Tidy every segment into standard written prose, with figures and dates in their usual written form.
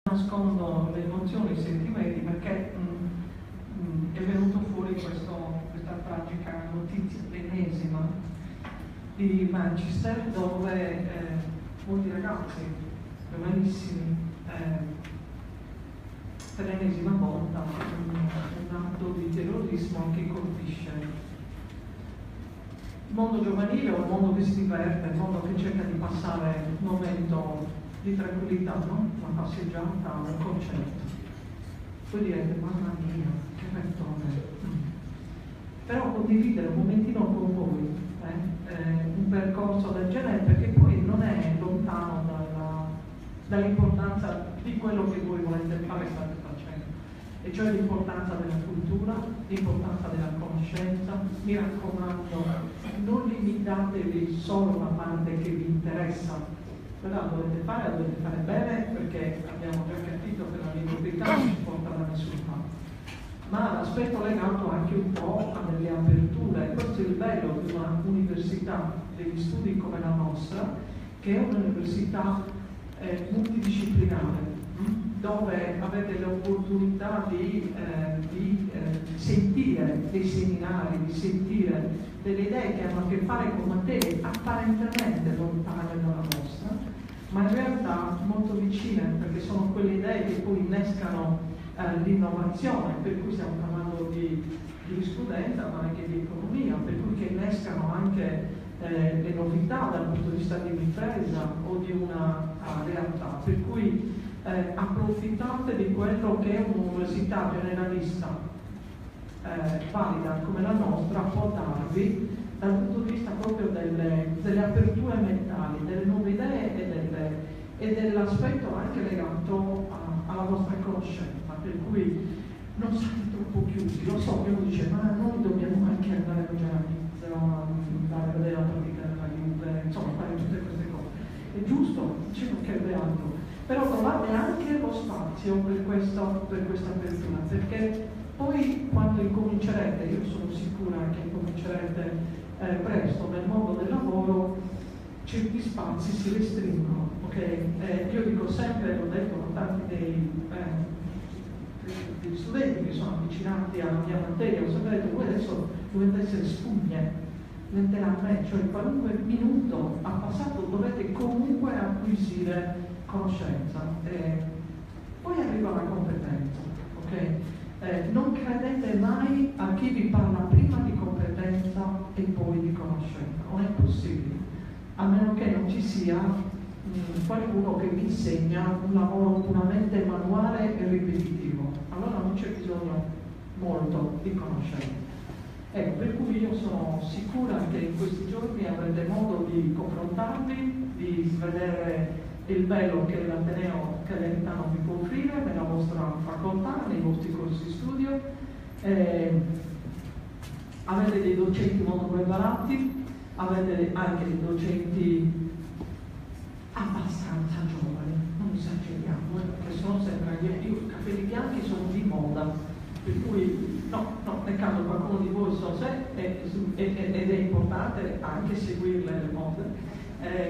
nascondo le emozioni, i sentimenti, perché è venuto fuori questa tragica notizia, l'ennesima, di Manchester, dove molti ragazzi giovanissimi per l'ennesima volta un atto di terrorismo che colpisce il mondo giovanile, un mondo che si diverte, un mondo che cerca di passare un momento di tranquillità, no? Una passeggiata, un concerto. Voi direte, mamma mia, che rettore. Però condividere un momentino con voi un percorso del genere, perché poi non è lontano dall'importanza di quello che voi volete fare e state facendo, e cioè l'importanza della cultura, l'importanza della conoscenza. Mi raccomando, non limitatevi solo alla parte che vi interessa, quella dovete fare bene, perché abbiamo già capito che la libertà non ci porta da nessuna parte, ma l'aspetto legato anche un po' a delle aperture. Questo è il bello di una università degli studi come la nostra, che è un'università multidisciplinare, dove avete l'opportunità di sentire dei seminari, di sentire delle idee che hanno a che fare con materie apparentemente lontane dalla vostra, ma in realtà molto vicine, perché sono quelle idee che poi innescano l'innovazione, per cui stiamo parlando di giurisprudenza, ma anche di economia, per cui che innescano anche le novità dal punto di vista di un'impresa o di una realtà, per cui approfittate di quello che un'università generalista valida come la nostra può darvi dal punto di vista proprio delle aperture mentali, delle nuove idee e dell'aspetto anche legato alla vostra conoscenza, per cui non siate troppo chiusi. Lo so che uno dice, ma noi dobbiamo anche andare a mangiare a pizza, andare a vedere la partita della Juve, insomma fare tutte queste cose. È giusto, ci mancherebbe altro, però trovate anche lo spazio per questa apertura, perché poi quando incomincerete, io sono sicura che incomincerete presto nel mondo del lavoro, certi spazi si restringono, ok? Io dico sempre, l'ho detto a tanti degli studenti che sono avvicinati alla mia materia, ho sempre detto, voi adesso dovete essere spugne, letteralmente, cioè qualunque minuto ha passato dovete comunque acquisire conoscenza. Poi arriva la competenza, ok? Non credete mai a chi vi parla prima di competenza e poi di conoscenza, non è possibile, a meno che non ci sia qualcuno che vi insegna un lavoro puramente manuale e ripetitivo, allora non c'è bisogno molto di conoscenza. Ecco, per cui io sono sicura che in questi giorni avrete modo di confrontarvi, di vedere il bello che l'Ateneo Calentano vi può offrire nella vostra facoltà, nei vostri corsi di studio. Avete dei docenti molto preparati, avete anche dei docenti abbastanza giovani, non esageriamo, perché sono sempre i capelli bianchi sono di moda, per cui no, nel caso qualcuno di voi so se ed è importante anche seguirle le mode.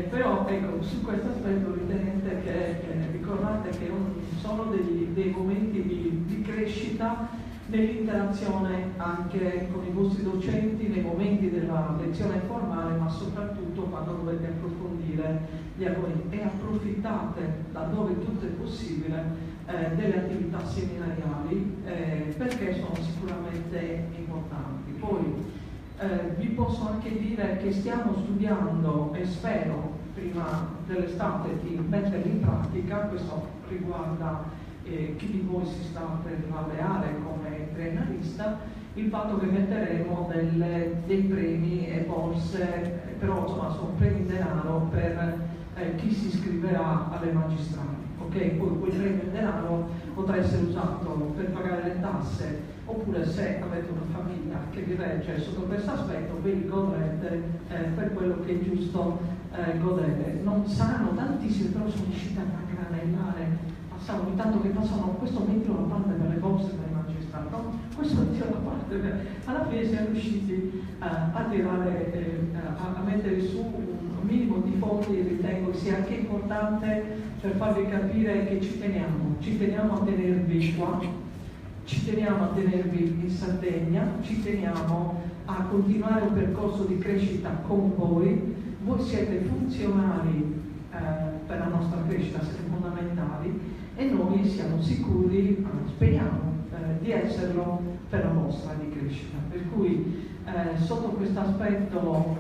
Però ecco, su questo aspetto ritenete che ricordate che sono dei momenti di crescita nell'interazione anche con i vostri docenti, nei momenti della lezione formale, ma soprattutto quando dovete approfondire gli argomenti, e approfittate, laddove tutto è possibile, delle attività seminariali, perché sono sicuramente importanti. Poi vi posso anche dire che stiamo studiando, e spero prima dell'estate di metterli in pratica, questo riguarda chi di voi si sta per laureare come triennalista, il fatto che metteremo dei premi e borse, però insomma sono premi in denaro per chi si iscriverà alle magistrali. Okay? Poi quel premio in denaro potrà essere usato per pagare le tasse, oppure se avete una famiglia che vi regge sotto questo aspetto, ve li godrete per quello che è giusto godere. Non saranno tantissimi, però sono riusciti a raggranellare. Ogni tanto che passano, questo mettilo da parte per le borse del magistrato, questo mettilo da parte alla fine siamo riusciti a tirare, a mettere su minimo di fondi ritengo sia anche importante per farvi capire che ci teniamo a tenervi qua, ci teniamo a tenervi in Sardegna, ci teniamo a continuare un percorso di crescita con voi siete funzionali per la nostra crescita, siete fondamentali e noi siamo sicuri, speriamo, di esserlo per la vostra di crescita. Per cui sotto questo aspetto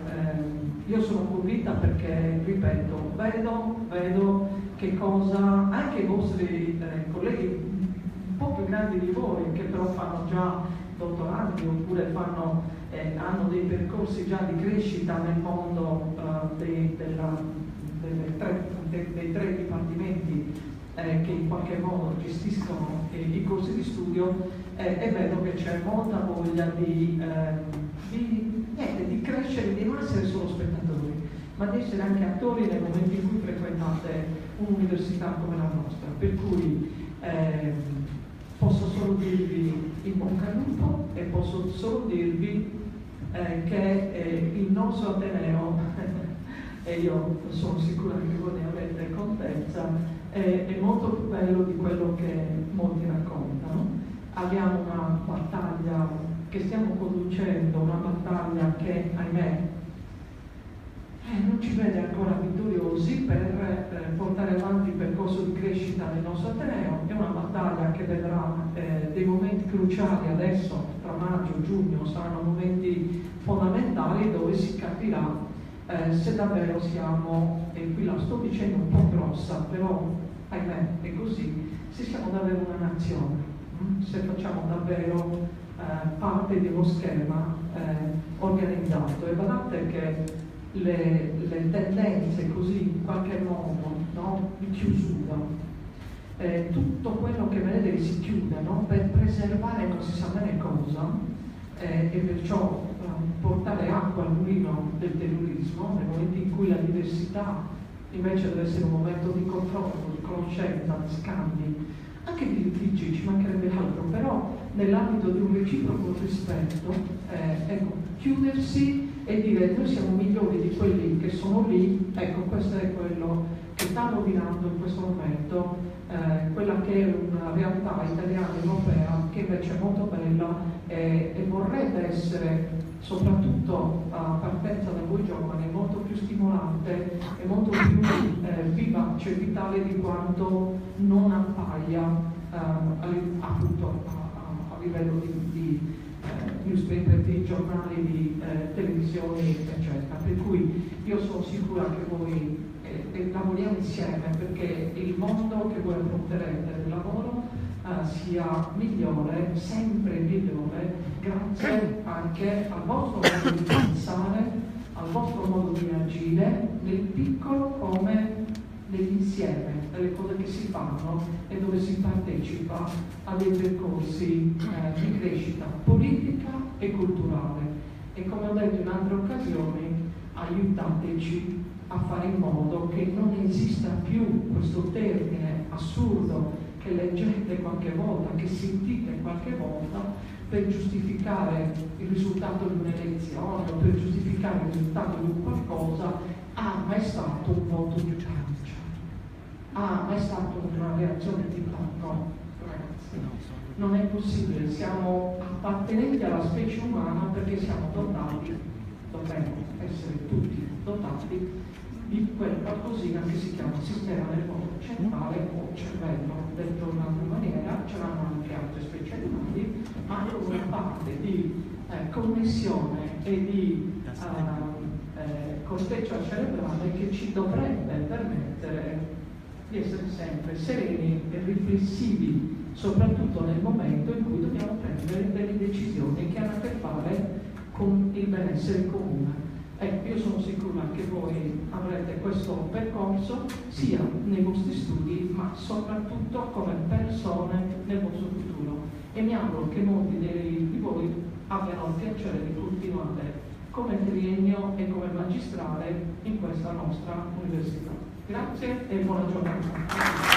io sono convinta perché, ripeto, vedo che cosa anche i vostri colleghi un po' più grandi di voi, che però fanno già dottorati oppure hanno dei percorsi già di crescita nel mondo dei tre dipartimenti che in qualche modo gestiscono i corsi di studio e vedo che c'è molta voglia di crescere, di non essere solo spettatori, ma di essere anche attori nel momento in cui frequentate un'università come la nostra. Per cui posso solo dirvi in bocca al lupo e posso solo dirvi che il nostro Ateneo, e io sono sicura che voi ne avrete contezza, è molto più bello di quello che molti raccontano. Abbiamo una battaglia che stiamo conducendo, una battaglia che, ahimè, non ci vede ancora vittoriosi per portare avanti il percorso di crescita del nostro Ateneo. È una battaglia che vedrà dei momenti cruciali adesso, tra maggio e giugno, saranno momenti fondamentali dove si capirà se davvero siamo, e qui la sto dicendo un po' grossa, però ahimè è così, se siamo davvero una nazione, se facciamo davvero parte di uno schema organizzato. E guardate che le tendenze così in qualche modo, no, di chiusura, tutto quello che vedete che si chiude, no, per preservare non si sa bene cosa, e perciò portare acqua al mulino del terrorismo nel momento in cui la diversità invece deve essere un momento di confronto, di conoscenza, di scambi, anche di litigi, ci mancherebbe altro, però nell'ambito di un reciproco rispetto, ecco, chiudersi e dire noi siamo migliori di quelli che sono lì, ecco, questo è quello che sta rovinando in questo momento quella che è una realtà italiana e europea che invece è molto bella e vorrebbe essere, soprattutto a partenza da voi giovani, molto più stimolante e molto più vivace e vitale di quanto non appaia appunto a livello di newspaper, di giornali, di televisioni, eccetera. Per cui io sono sicura che voi lavoriamo insieme perché il mondo che voi affronterete del lavoro sia migliore, sempre migliore, grazie anche al vostro modo di pensare, al vostro modo di agire, nel piccolo come nell'insieme, delle cose che si fanno e dove si partecipa a dei percorsi di crescita politica e culturale. E come ho detto in altre occasioni, aiutateci a fare in modo che non esista più questo termine assurdo che leggete qualche volta, che sentite qualche volta per giustificare il risultato di un'elezione o per giustificare il risultato di qualcosa. Ma è stato un voto di pancia, ma è stata una reazione di no, ragazzi, non è possibile, siamo appartenenti alla specie umana perché siamo dotati, dovremmo essere tutti dotati di quel qualcosina che si chiama sistema nervoso centrale o cervello, detto in un'altra maniera. C'erano anche altre specie animali, ma è una parte di connessione e di corteccia cerebrale che ci dovrebbe permettere di essere sempre sereni e riflessivi, soprattutto nel momento in cui dobbiamo prendere delle decisioni che hanno a che fare con il benessere comune. Ecco, io sono sicura che voi avrete questo percorso sia nei vostri studi, ma soprattutto come persone nel vostro futuro. E mi auguro che molti di voi abbiano il piacere di continuare come triennio e come magistrale in questa nostra università. Grazie e buona giornata.